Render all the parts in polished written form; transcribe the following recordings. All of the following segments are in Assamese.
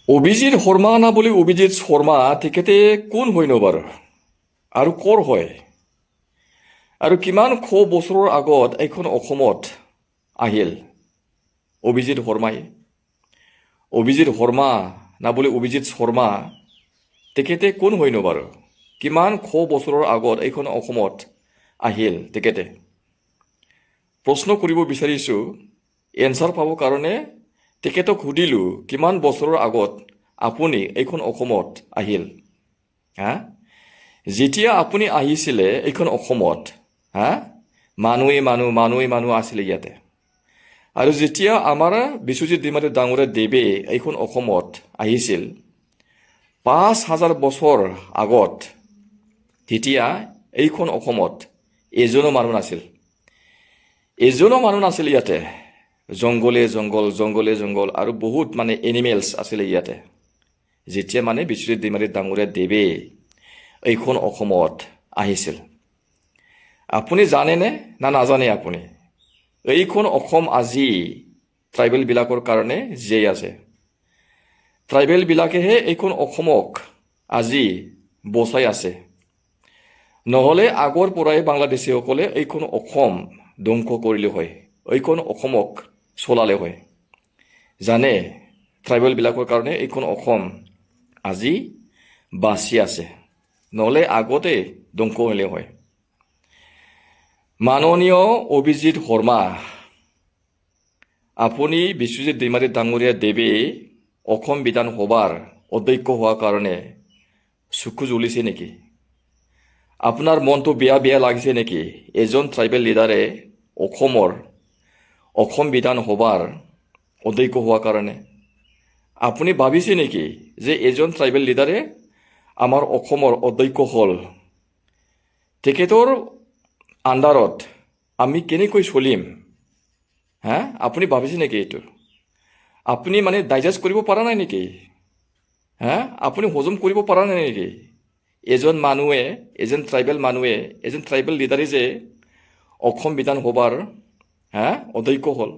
অভিজিৎ শৰ্মা না বুলি অভিজিৎ শৰ্মা তেখেতে কোন হয় নো বাৰু আৰু ক'ৰ হয় আৰু কিমান শ বছৰৰ আগত এইখন অসমত আহিল অভিজিৎ শৰ্মাই অভিজিৎ শৰ্মা না বুলি অভিজিৎ শৰ্মা তেখেতে কোন হয় নো বাৰু কিমান শ বছৰৰ আগত এইখন অসমত আহিল তেখেতে প্ৰশ্ন কৰিব বিচাৰিছোঁ এনচাৰ পাবৰ কাৰণে তেখেতক সুধিলোঁ কিমান বছৰৰ আগত আপুনি এইখন অসমত আহিল হা যেতিয়া আপুনি আহিছিলে এইখন অসমত হা মানুহে মানুহ আছিলে ইয়াতে আৰু যেতিয়া আমাৰ বিশ্বজিৎ দৈমাৰী ডাঙৰীয়া দেৱে এইখন অসমত আহিছিল ৫,০০০ বছৰ আগত তেতিয়া এইখন অসমত এজনো মানুহ নাছিল ইয়াতে জংগলে জংগল আৰু বহুত মানে এনিমেলছ আছিলে ইয়াতে যেতিয়া মানে বিশ্বজিৎ দৈমাৰী ডাঙৰীয়া দেৱে এইখন অসমত আহিছিল আপুনি জানেনে না নাজানে আপুনি এইখন অসম আজি ট্ৰাইবেলবিলাকৰ কাৰণে জীয়াই আছে ট্ৰাইবেলবিলাকেহে এইখন অসমক আজি বচাই আছে নহ'লে আগৰ পৰাই বাংলাদেশীসকলে এইখন অসম ধ্বংস কৰিলে হয় এইখন অসমক চলালে হয় জানে ট্ৰাইবেলবিলাকৰ কাৰণে এইখন অসম আজি বাচি আছে নহ'লে আগতে ধ্বংস হ'লে হয় মাননীয় অভিজিৎ শৰ্মা আপুনি বিশ্বজিৎ দৈমাৰী ডাঙৰীয়া দেৱে অসম বিধানসভাৰ অধ্যক্ষ হোৱাৰ কাৰণে চকু জ্বলিছে নেকি আপোনাৰ মনটো বেয়া লাগিছে নেকি এজন ট্ৰাইবেল লিডাৰে অসম বিধানসভাৰ অধ্যক্ষ হোৱাৰ কাৰণে আপুনি ভাবিছে নেকি যে এজন ট্ৰাইবেল লিডাৰে আমাৰ অসমৰ অধ্যক্ষ হ'ল তেখেতৰ আণ্ডাৰত আমি কেনেকৈ চলিম হা আপুনি ভাবিছে নেকি এইটো আপুনি মানে ডাইজেষ্ট কৰিব পৰা নাই নেকি হা আপুনি হজম কৰিব পৰা নাই নেকি এজন ট্ৰাইবেল লিডাৰে যে অসম বিধানসভাৰ অধ্যক্ষ হ'ল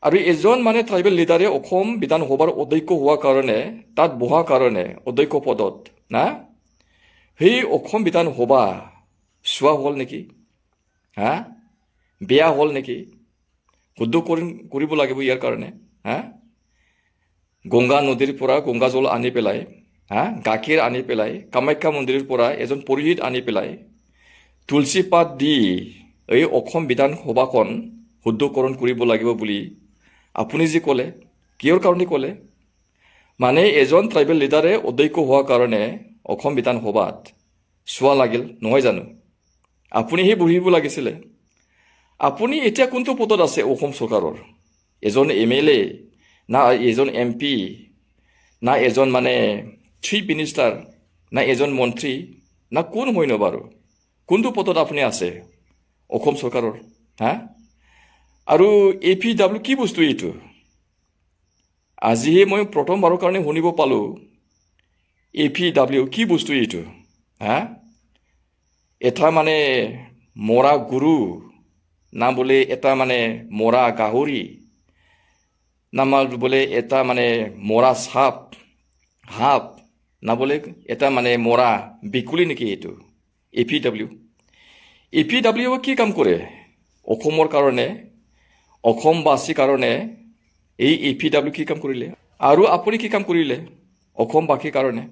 আৰু এজন মানে ট্ৰাইবেল লিডাৰে অসম বিধানসভাৰ অধ্যক্ষ হোৱাৰ কাৰণে তাত বহাৰ কাৰণে অধ্যক্ষ পদত না সেই অসম বিধানসভা চোৱা হ'ল নেকি হা বেয়া হ'ল নেকি শুদ্ধ কৰিব লাগিব ইয়াৰ কাৰণে হা গংগা নদীৰ পৰা গংগা জল আনি পেলাই গাখীৰ আনি পেলাই কামাখ্যা মন্দিৰৰ পৰা এজন পুৰোহিত আনি পেলাই তুলসী পাত দি এই অসম বিধানসভাখন শুদ্ধকৰণ কৰিব লাগিব বুলি আপুনি যে ক'লে কিহৰ কাৰণে ক'লে মানে এজন ট্ৰাইবেল লিডাৰে অধ্যক্ষ হোৱাৰ কাৰণে অসম বিধানসভাত চোৱা লাগিল নহয় জানো আপুনিহে বহিব লাগিছিলে আপুনি এতিয়া কোনটো পদত আছে অসম চৰকাৰৰ এজন MLA না এজন MP না এজন মানে চিফ মিনিষ্টাৰ না এজন মন্ত্ৰী না কোন হয় ন বাৰু কোনটো পদত আপুনি আছে অসম চৰকাৰৰ হা আৰু APW কি বস্তু এইটো আজিহে মই প্ৰথমবাৰৰ কাৰণে শুনিব পালোঁ APW কি বস্তু এইটো হা এটা মানে মৰা গৰু না বোলে এটা মানে মৰা গাহৰি না বোলে এটা মানে মৰা সাপ না বোলে এটা মানে মৰা বিকুলি নেকি এইটো APW কি কাম কৰে অসমৰ কাৰণে অসমবাসীৰ কাৰণে এই APW কি কাম কৰিলে আৰু আপুনি কি কাম কৰিলে অসমবাসীৰ কাৰণে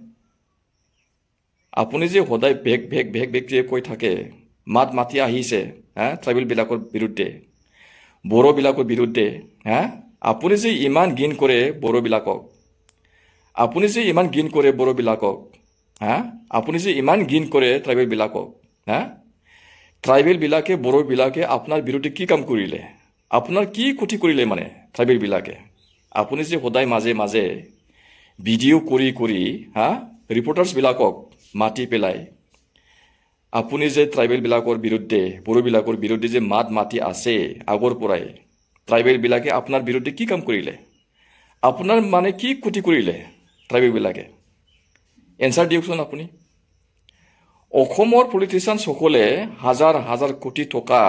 আপুনি যে সদায় বেগ যে কৈ থাকে মাতি আহিছে ট্ৰাইবেলবিলাকৰ বিৰুদ্ধে বড়োবিলাকৰ বিৰুদ্ধে আপুনি যে ইমান ঘিণ কৰে বড়োবিলাকক আপুনি যে ইমান ঘিণ কৰে বড়োবিলাকক আপুনি যে ইমান ঘিণ কৰে ট্ৰাইবেলবিলাকক ট্ৰাইবেলবিলাকে বড়োবিলাকে আপোনাৰ বিৰুদ্ধে কি কাম কৰিলে আপোনাৰ কি ক্ষতি কৰিলে মানে ট্ৰাইবেলবিলাকে আপুনি যে সদায় মাজে ভিডিঅ' কৰি ৰিপৰ্টাৰ্ছবিলাকক মাতি পেলাই আপুনি যে ট্ৰাইবেলবিলাকৰ বিৰুদ্ধে বড়োবিলাকৰ বিৰুদ্ধে যে মাতি আছে আগৰ পৰাই ট্ৰাইবেলবিলাকে আপোনাৰ বিৰুদ্ধে কি কাম কৰিলে আপোনাৰ মানে কি ক্ষতি কৰিলে ট্ৰাইবেলবিলাকে এনচাৰ দিয়কচোন আপুনি অসমৰ পলিটিচিয়ানসকলে হাজাৰ কোটি টকা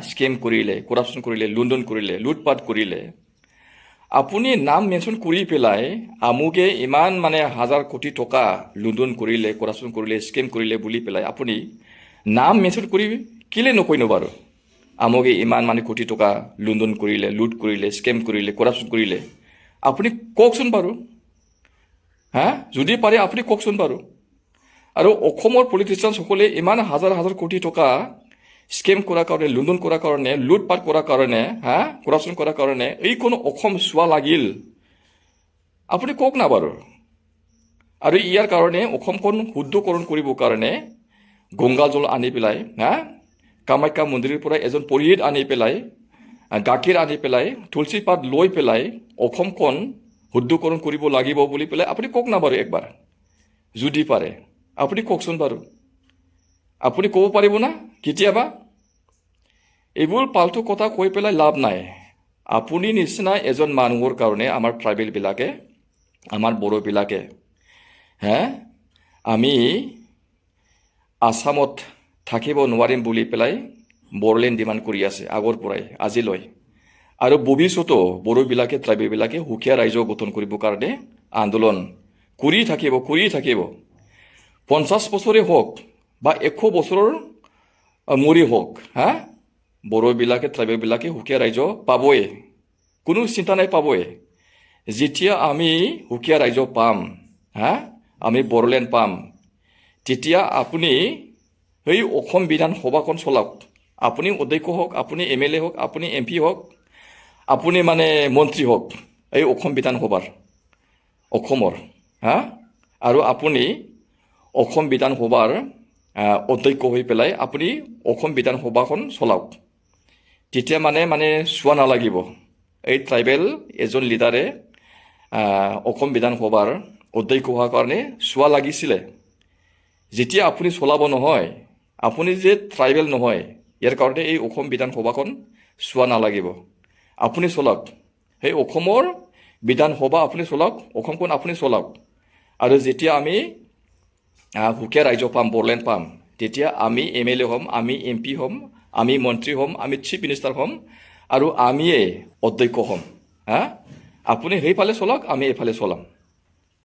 স্কেম কৰিলে কৰাপশ্যন কৰিলে লুণ্ঠন কৰিলে লুটপাট কৰিলে আপুনি নাম মেনশ্যন কৰি পেলাই আমুকে ইমান মানে হাজাৰ কোটি টকা লুণ্ডন কৰিলে, কৰাপশ্যন কৰিলে, স্কেম কৰিলে বুলি পেলাই আপুনি নাম মেনশ্যন কৰি কেলে নকয়নো বাৰু? আমুকে ইমান মানে কোটি টকা লুণ্ডন কৰিলে, লুট কৰিলে, স্কেম কৰিলে, কৰাপশ্যন কৰিলে। আপুনি কওকচোন বাৰু, হা? যদি পাৰে আপুনি কওকচোন বাৰু। আৰু অসমৰ পলিটিচিয়ানসকলে ইমান হাজাৰ হাজাৰ কোটি টকা স্কেম কৰাৰ কাৰণে, লুণ্ডন কৰাৰ কাৰণে, লুটপাট কৰাৰ কাৰণে, হা, কৰাপশ্যন কৰাৰ কাৰণে এইখন অসম চোৱা লাগিল, আপুনি কওক না বাৰু। আৰু ইয়াৰ কাৰণে অসমখন শুদ্ধকৰণ কৰিবৰ কাৰণে গংগা জল আনি পেলাই, হা, কামাখ্যা মন্দিৰৰ পৰা এজন পুৰোহিত আনি পেলাই, গাখীৰ আনি পেলাই, তুলসী পাত লৈ পেলাই অসমখন শুদ্ধকৰণ কৰিব লাগিব বুলি পেলাই আপুনি কওক না বাৰু একবাৰ, যদি পাৰে আপুনি কওকচোন বাৰু। আপুনি ক'ব পাৰিব না কেতিয়াবা? এইবোৰ পাল্টু কথা কৈ পেলাই লাভ নাই। আপুনি নিচিনা এজন মানুহৰ কাৰণে আমাৰ ট্ৰাইবেলবিলাকে, আমাৰ বড়োবিলাকে, হে, আমি আসামত থাকিব নোৱাৰিম বুলি পেলাই বড়োলেণ্ড ডিমাণ্ড কৰি আছে আগৰ পৰাই আজিলৈ। আৰু ভৱিষ্যতো বড়োবিলাকে, ট্ৰাইবেলবিলাকে সুকীয়া ৰাজ্য গঠন কৰিবৰ কাৰণে আন্দোলন কৰি থাকিব। 50 বছৰে হওক বা 100 বছৰৰ মৰি হওক, হা, বড়োবিলাকে, ট্ৰাইবেলবিলাকে সুকীয়া ৰাজ্য পাবই, কোনো চিন্তা নাই, পাবই। যেতিয়া আমি সুকীয়া ৰাজ্য পাম, হা, আমি বড়োলেণ্ড পাম, তেতিয়া আপুনি সেই অসম বিধানসভাখন চলাওক। আপুনি অধ্যক্ষ হওক, আপুনি MLA হওক, আপুনি MP হওক, আপুনি মানে মন্ত্ৰী হওক এই অসম বিধানসভাৰ, অসমৰ, হা, আৰু আপুনি অসম বিধানসভাৰ অধ্যক্ষ হৈ পেলাই আপুনি অসম বিধানসভাখন চলাওক। তেতিয়া মানে চোৱা নালাগিব এই ট্ৰাইবেল এজন লিডাৰে অসম বিধানসভাৰ অধ্যক্ষ হোৱাৰ কাৰণে চোৱা লাগিছিলে। যেতিয়া আপুনি চলাব নহয়, আপুনি যে ট্ৰাইবেল নহয়, ইয়াৰ কাৰণে এই অসম বিধানসভাখন চোৱা নালাগিব। আপুনি চলাওক, সেই অসমৰ বিধানসভা আপুনি চলাওক, অসমখন আপুনি চলাওক। আৰু যেতিয়া আমি সুকীয়া ৰাজ্য পাম, বড়োলেণ্ড পাম, তেতিয়া আমি MLA হ'ম, আমি MP হ'ম, আমি মন্ত্ৰী হ'ম, আমি চিফ মিনিষ্টাৰ হ'ম, আৰু আমিয়ে অধ্যক্ষ হ'ম, হা। আপুনি সেইফালে চলাওক, আমি এইফালে চলাম।